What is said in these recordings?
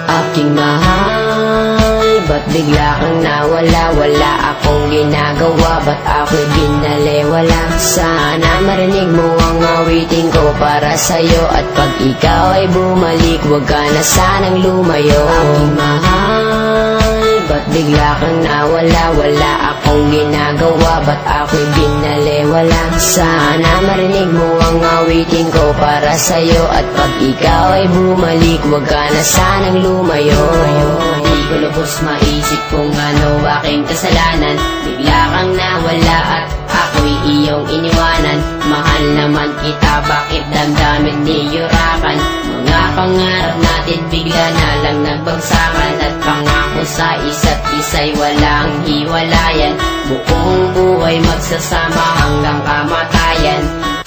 Aking mahal, ba't bigla kang nawala? Wala akong ginagawa, ba't ako'y binaliwala? Sana marinig mo ang awitin ko para sa'yo, at pag ikaw ay bumalik, huwag ka na sanang lumayo. Aking mahal, ba't bigla kang nawala? Wala akong ginagawa, ba't ako'y binaliwala? Sana marinig mo ang awitin ko para sa'yo, at pag ikaw ay bumalik, huwag ka na sanang lumayo. Di ko lubos maisip kung ano aking kasalanan, bigla kang nawala at ako'y iyong iniwanan. Mahal naman kita, bakit damdamin niyurakan? Mga pangarap natin bigla na lang nagbagsakan, at pangako sa isa't isa'y walang hiwalayan. Buong buhay magsasama hanggang kamatayan.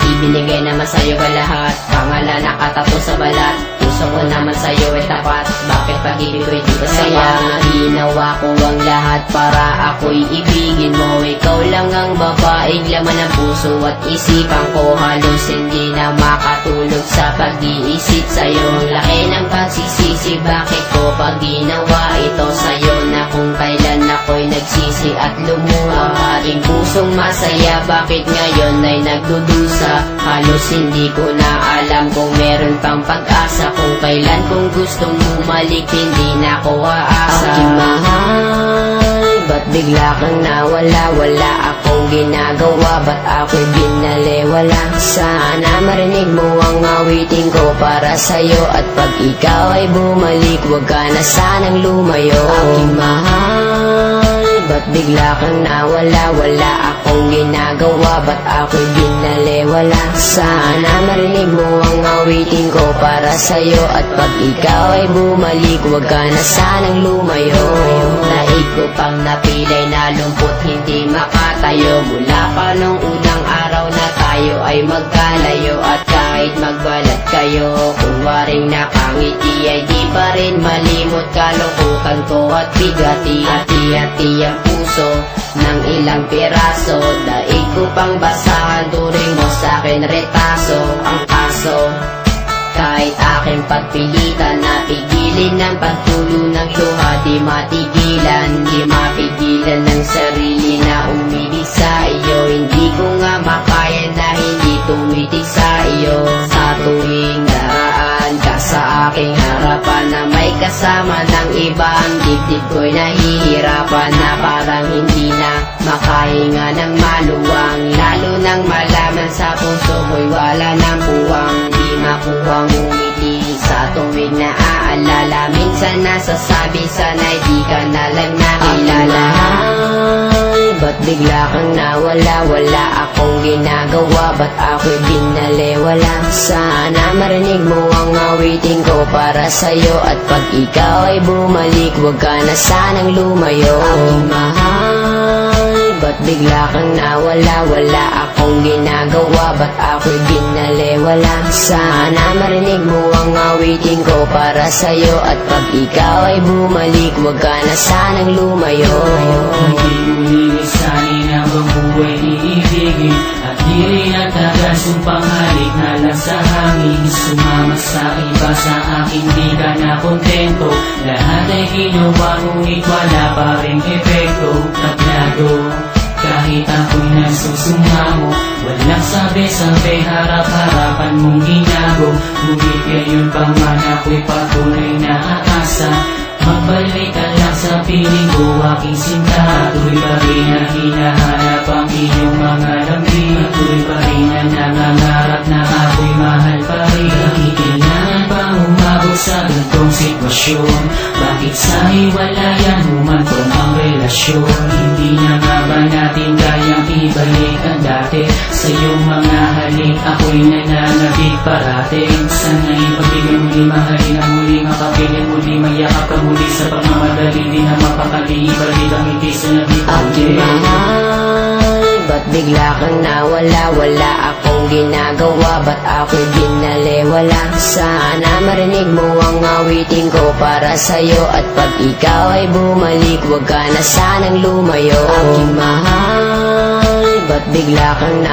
Ibinigay naman sa'yo ba lahat? Pangalan nakatato sa balat. Puso ko naman sa'yo ay tapat, bakit pag-ibig ko'y di ba saya? Ginawa ko ang lahat para ako'y ibigin mo. Ikaw lang ang babaeng laman ng puso at isipan ko. Halos hindi na makatulog sa pag-iisip sa'yo. Ang laki ng pagsisisi, bakit ko pag ginawa ito sa'yo? Na kung kailan ako'y nagsisi at lumuha. Aking pusong masaya, bakit ngayon ay nagdudusa? Halos hindi ko na alam kung meron pang pag-asa. Kung kailan kung gustong bumalik, hindi na ako aasa. Aking mahal, ba't bigla kang nawala? Wala akong ginagawa, ba't ako'y binaliwala? Sana marinig mo ang awitin ko para sa'yo, at pag ikaw ay bumalik, huwag ka na sanang lumayo. Aking mahal, ba't bigla kang nawala? Wala akong ginagawa, ba't ako'y binaliwala? Sana marinig mo ang awitin ko para sa'yo, at pag ikaw ay bumalik, huwag ka na sanang lumayo. Daig ko pang napilay na lumpot, hindi makatayo. Mula pa nung unang araw na tayo ay magkalayo, at kahit magbalat kayo, kung waring nakangiti ay di pa rin malimot. Kalungkutan ko at bigati, hati-hati ang puso ng ilang piraso. Daig ko pang basahan, turing mo sa'kin retaso. Ang kaso, kahit aking pagpilitan, napigilin ng pagtulo ng luha. Di matigilan, di mapigilan ng sarili na umibig sa iyo. Hindi ko nga makaya na hindi tumitig sa iyo. Sa tuwing daraan ka sa aking harapan, na may kasama ng iba, ang dibdib ko'y nahihirapan. Na parang hindi na makahinga ng maluwang, lalo nang malaman sa puso ko'y wala ng puwang. Di makuhang umiti sa tuwing naaalala. Minsan nasasabi sana'y di ka na lang nakilala. Ba't bigla kang nawala? Wala akong ginagawa, ba't ako'y binaliwala? Sana marinig mo ang awitin ko para sa'yo, at pag ikaw ay bumalik, huwag ka na sanang lumayo. Aking mahal, ba't bigla kang nawala? Wala akong ginagawa, ba't ako'y binaliwala? Sana marinig mo ang awitin ko para sa'yo, at pag ikaw ay bumalik, huwag ka na sanang lumayo. Sana'y habang buhay iibigin, at di rin nagkakasumpang halik na lang sa hangin. Sumama sa iba, sa akin di ka na kontento. Lahat ay ginawa, ngunit wala pa rin epekto. Tablado, kahit ako'y nagsusumamo, walang sabi-sabi, harap-harapan mong ginago. Ngunit ngayon pa man ako'y patuloy na aasa. Magbalik ka lang sa piling ko, aking sinta. Patuloy pa rin na hinahanap ang iyong mga lambing. Patuloy pa rin na nangangarap na ako'y mahal pa rin. Bakit kailangan pa umabot sa ganitong sitwasyon? Bakit sa hiwalayan humantong ang relasyon? Hindi na nga ba natin kayang ibalik ang dati? Sa iyong mga halik ako'y nananabik parating. Sana'y pagbigyan muli, mahalin ang muli, makapiling muli, mayakap ka muli. Sa pagmamadali di na mapakali, ibalik ang ngiti sa nabipuli. Aking mahal, ba't bigla kang nawala? Wala akong ginagawa, ba't ako'y binaliwala? Sana marinig mo ang awitin ko para sa'yo, at pag ikaw ay bumalik, huwag ka na sanang lumayo. Aking mahal, ba't bigla kang